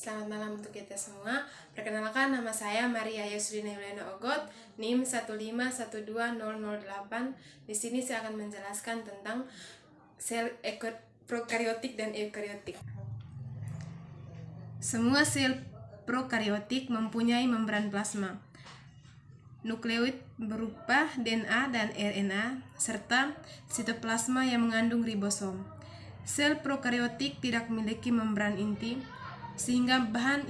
Selamat malam untuk kita semua. Perkenalkan, nama saya Maria Yusrina Yuliana Ogot, NIM 1512008. Di sini saya akan menjelaskan tentang sel prokariotik dan eukariotik. Semua sel prokariotik mempunyai membran plasma, nukleoid berupa DNA dan RNA, serta sitoplasma yang mengandung ribosom. Sel prokariotik tidak memiliki membran inti, sehingga bahan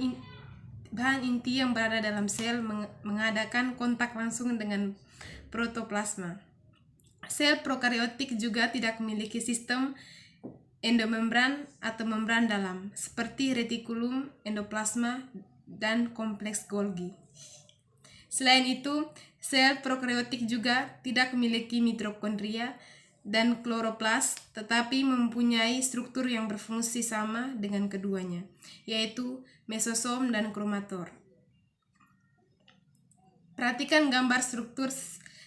inti yang berada dalam sel mengadakan kontak langsung dengan protoplasma. Sel prokariotik juga tidak memiliki sistem endomembran atau membran dalam, seperti retikulum, endoplasma, dan kompleks Golgi. Selain itu, sel prokariotik juga tidak memiliki mitokondria dan kloroplas, tetapi mempunyai struktur yang berfungsi sama dengan keduanya, yaitu mesosom dan kromator. Perhatikan gambar struktur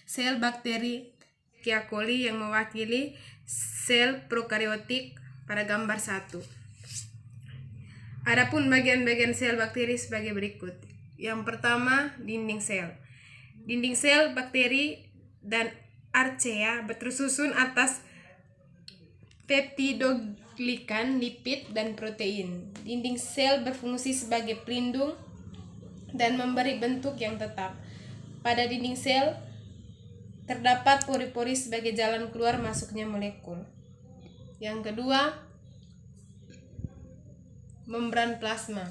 sel bakteri E. coli yang mewakili sel prokariotik pada gambar 1. Adapun bagian-bagian sel bakteri sebagai berikut. Yang pertama, dinding sel. Dinding sel bakteri dan archaea bersusun atas peptidoglikan, lipid, dan protein. Dinding sel berfungsi sebagai pelindung dan memberi bentuk yang tetap. Pada dinding sel terdapat pori-pori sebagai jalan keluar masuknya molekul. Yang kedua, membran plasma.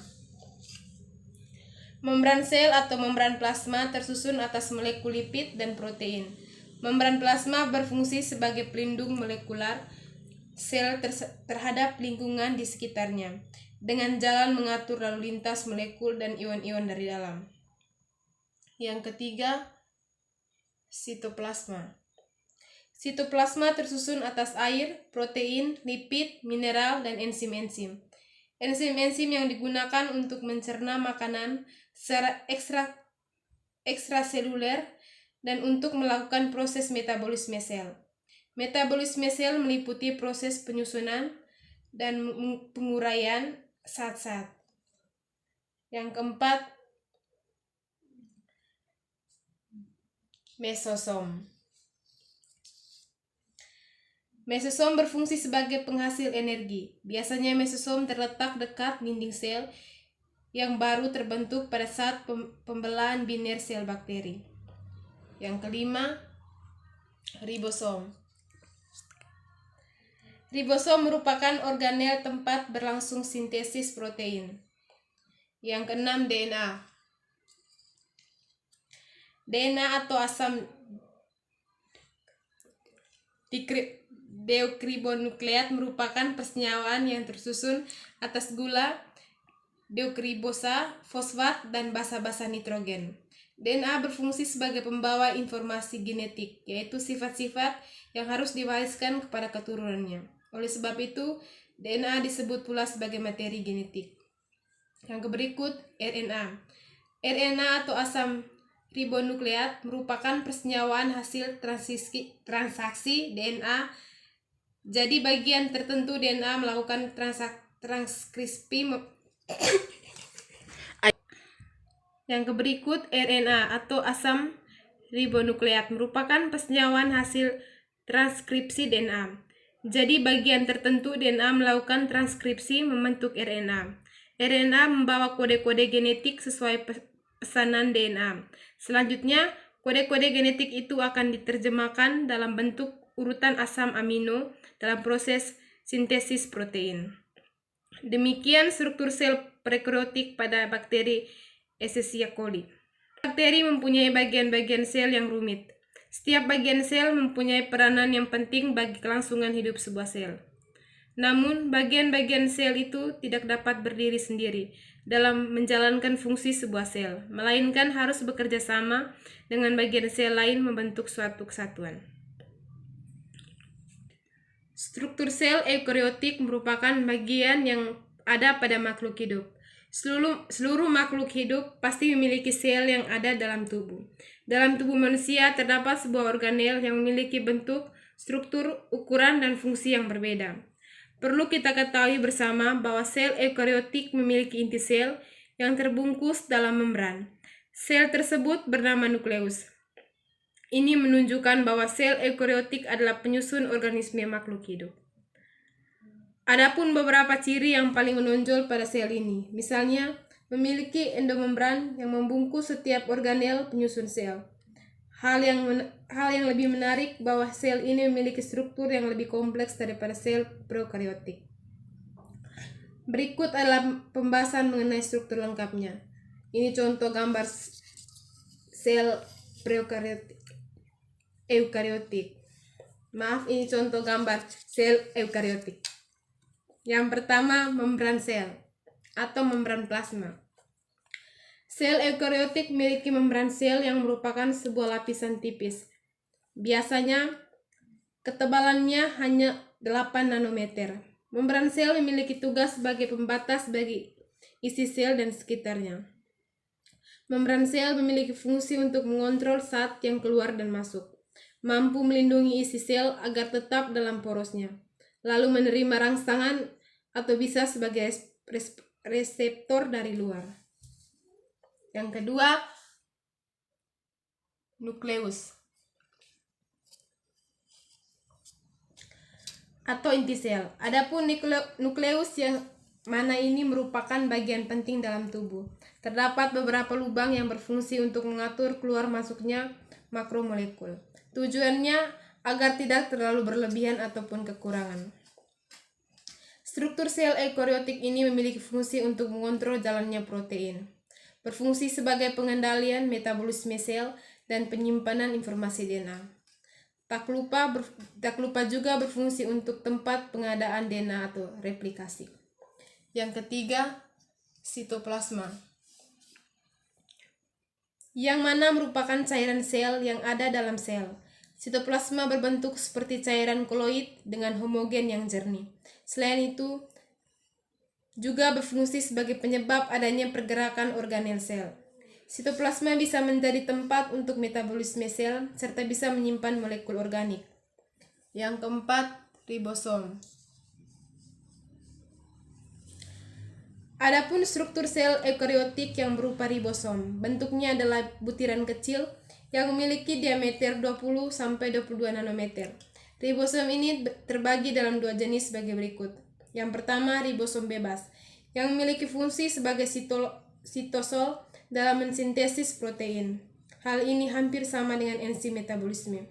Membran sel atau membran plasma tersusun atas molekul lipid dan protein. Membran plasma berfungsi sebagai pelindung molekular sel terhadap lingkungan di sekitarnya, dengan jalan mengatur lalu lintas molekul dan ion-ion dari dalam. Yang ketiga, sitoplasma. Sitoplasma tersusun atas air, protein, lipid, mineral, dan enzim-enzim. Enzim-enzim yang digunakan untuk mencerna makanan secara ekstraseluler dan untuk melakukan proses metabolisme sel. Metabolisme sel meliputi proses penyusunan dan penguraian zat-zat. Yang keempat, mesosom. Mesosom berfungsi sebagai penghasil energi. Biasanya mesosom terletak dekat dinding sel yang baru terbentuk pada saat pembelahan biner sel bakteri. Yang kelima, ribosom. Ribosom merupakan organel tempat berlangsung sintesis protein. Yang keenam, DNA. DNA atau asam deoksiribonukleat merupakan persenyawaan yang tersusun atas gula deoksiribosa, fosfat, dan basa-basa nitrogen. DNA berfungsi sebagai pembawa informasi genetik, yaitu sifat-sifat yang harus diwariskan kepada keturunannya. Oleh sebab itu, DNA disebut pula sebagai materi genetik. Yang berikut, RNA. RNA atau asam ribonukleat merupakan persenyawaan hasil transaksi DNA. Jadi bagian tertentu DNA melakukan transkripsi. Yang berikut, RNA atau asam ribonukleat merupakan persenyawaan hasil transkripsi DNA. Jadi bagian tertentu DNA melakukan transkripsi membentuk RNA. RNA membawa kode-kode genetik sesuai pesanan DNA. Selanjutnya, kode-kode genetik itu akan diterjemahkan dalam bentuk urutan asam amino dalam proses sintesis protein. Demikian struktur sel prokariotik pada bakteri Escherichia coli. Bakteri mempunyai bagian-bagian sel yang rumit. Setiap bagian sel mempunyai peranan yang penting bagi kelangsungan hidup sebuah sel. Namun, bagian-bagian sel itu tidak dapat berdiri sendiri dalam menjalankan fungsi sebuah sel, melainkan harus bekerja sama dengan bagian sel lain membentuk suatu kesatuan. Struktur sel eukariotik merupakan bagian yang ada pada makhluk hidup. Seluruh makhluk hidup pasti memiliki sel yang ada dalam tubuh. Dalam tubuh manusia terdapat sebuah organel yang memiliki bentuk, struktur, ukuran, dan fungsi yang berbeda. Perlu kita ketahui bersama bahwa sel eukariotik memiliki inti sel yang terbungkus dalam membran. Sel tersebut bernama nukleus. Ini menunjukkan bahwa sel eukariotik adalah penyusun organisme makhluk hidup. Adapun beberapa ciri yang paling menonjol pada sel ini, misalnya memiliki endomembran yang membungkus setiap organel penyusun sel. Hal yang lebih menarik bahwa sel ini memiliki struktur yang lebih kompleks daripada sel prokariotik. Berikut adalah pembahasan mengenai struktur lengkapnya. Ini contoh gambar sel eukariotik. Maaf, ini contoh gambar sel eukariotik. Yang pertama, membran sel atau membran plasma. Sel eukariotik memiliki membran sel yang merupakan sebuah lapisan tipis. Biasanya, ketebalannya hanya 8 nanometer. Membran sel memiliki tugas sebagai pembatas bagi isi sel dan sekitarnya. Membran sel memiliki fungsi untuk mengontrol zat yang keluar dan masuk, mampu melindungi isi sel agar tetap dalam porosnya, lalu menerima rangsangan atau bisa sebagai reseptor dari luar. Yang kedua, nukleus atau inti sel. Adapun nukleus yang mana ini merupakan bagian penting dalam tubuh. Terdapat beberapa lubang yang berfungsi untuk mengatur keluar masuknya makromolekul. Tujuannya agar tidak terlalu berlebihan ataupun kekurangan. Struktur sel eukariotik ini memiliki fungsi untuk mengontrol jalannya protein, berfungsi sebagai pengendalian metabolisme sel dan penyimpanan informasi DNA. Tak lupa juga berfungsi untuk tempat pengadaan DNA atau replikasi. Yang ketiga, sitoplasma, yang mana merupakan cairan sel yang ada dalam sel. Sitoplasma berbentuk seperti cairan koloid dengan homogen yang jernih. Selain itu, juga berfungsi sebagai penyebab adanya pergerakan organel sel. Sitoplasma bisa menjadi tempat untuk metabolisme sel, serta bisa menyimpan molekul organik. Yang keempat, ribosom. Adapun struktur sel eukariotik yang berupa ribosom, bentuknya adalah butiran kecil yang memiliki diameter 20-22 nanometer. Ribosom ini terbagi dalam dua jenis sebagai berikut. Yang pertama, ribosom bebas, yang memiliki fungsi sebagai sitosol dalam mensintesis protein. Hal ini hampir sama dengan enzim metabolisme.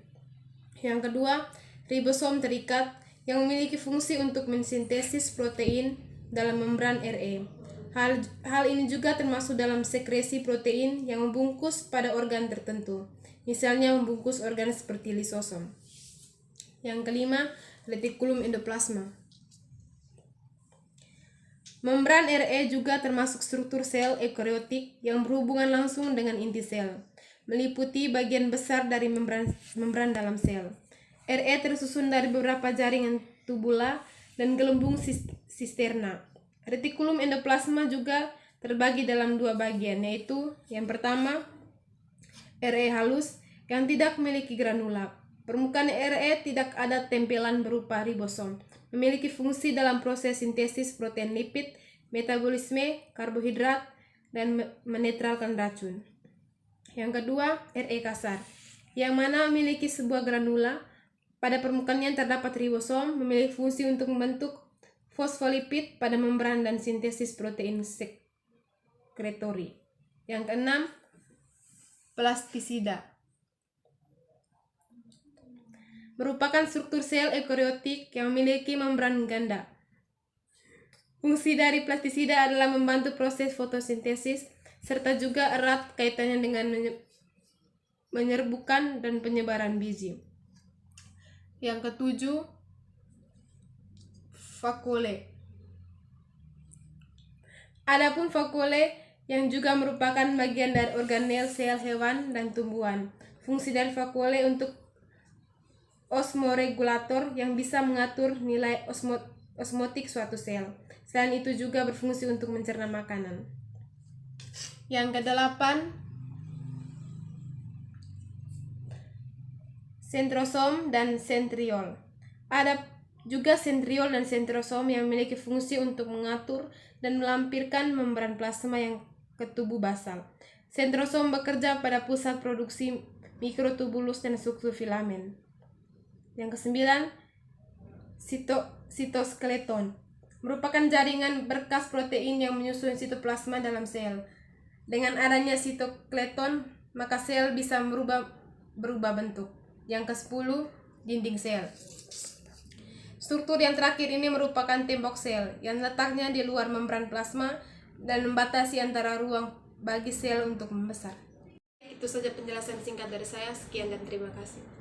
Yang kedua, ribosom terikat, yang memiliki fungsi untuk mensintesis protein dalam membran RE. Hal ini juga termasuk dalam sekresi protein yang membungkus pada organ tertentu, misalnya membungkus organ seperti lisosom. Yang kelima, retikulum endoplasma. Membran RE juga termasuk struktur sel eukariotik yang berhubungan langsung dengan inti sel, meliputi bagian besar dari membran dalam sel. RE tersusun dari beberapa jaringan tubula dan gelembung sisterna. Retikulum endoplasma juga terbagi dalam dua bagian, yaitu yang pertama, RE halus yang tidak memiliki granula. Permukaan RE tidak ada tempelan berupa ribosom, memiliki fungsi dalam proses sintesis protein lipid, metabolisme karbohidrat, dan menetralkan racun. Yang kedua, RE kasar, yang mana memiliki sebuah granula. Pada permukaannya terdapat ribosom, memiliki fungsi untuk membentuk fosfolipid pada membran dan sintesis protein sekretori. Yang keenam, plastisida, merupakan struktur sel eukariotik yang memiliki membran ganda. Fungsi dari plastisida adalah membantu proses fotosintesis, serta juga erat kaitannya dengan menyerbukan dan penyebaran biji. Yang ketujuh, vakuole. Adapun vakuole yang juga merupakan bagian dari organel sel hewan dan tumbuhan. Fungsi dari vakuole untuk osmoregulator yang bisa mengatur nilai osmotik suatu sel. Selain itu juga berfungsi untuk mencerna makanan. Yang kedelapan, sentrosom dan sentriol. Juga sentriol dan sentrosom yang memiliki fungsi untuk mengatur dan melampirkan membran plasma yang ke tubuh basal. Sentrosom bekerja pada pusat produksi mikrotubulus dan struktur filamen. Yang kesembilan, sitoskeleton merupakan jaringan berkas protein yang menyusun sitoplasma dalam sel. Dengan adanya sitoskeleton, maka sel bisa berubah bentuk. Yang ke-10, dinding sel. Struktur yang terakhir ini merupakan tembok sel yang letaknya di luar membran plasma dan membatasi antara ruang bagi sel untuk membesar. Itu saja penjelasan singkat dari saya. Sekian dan terima kasih.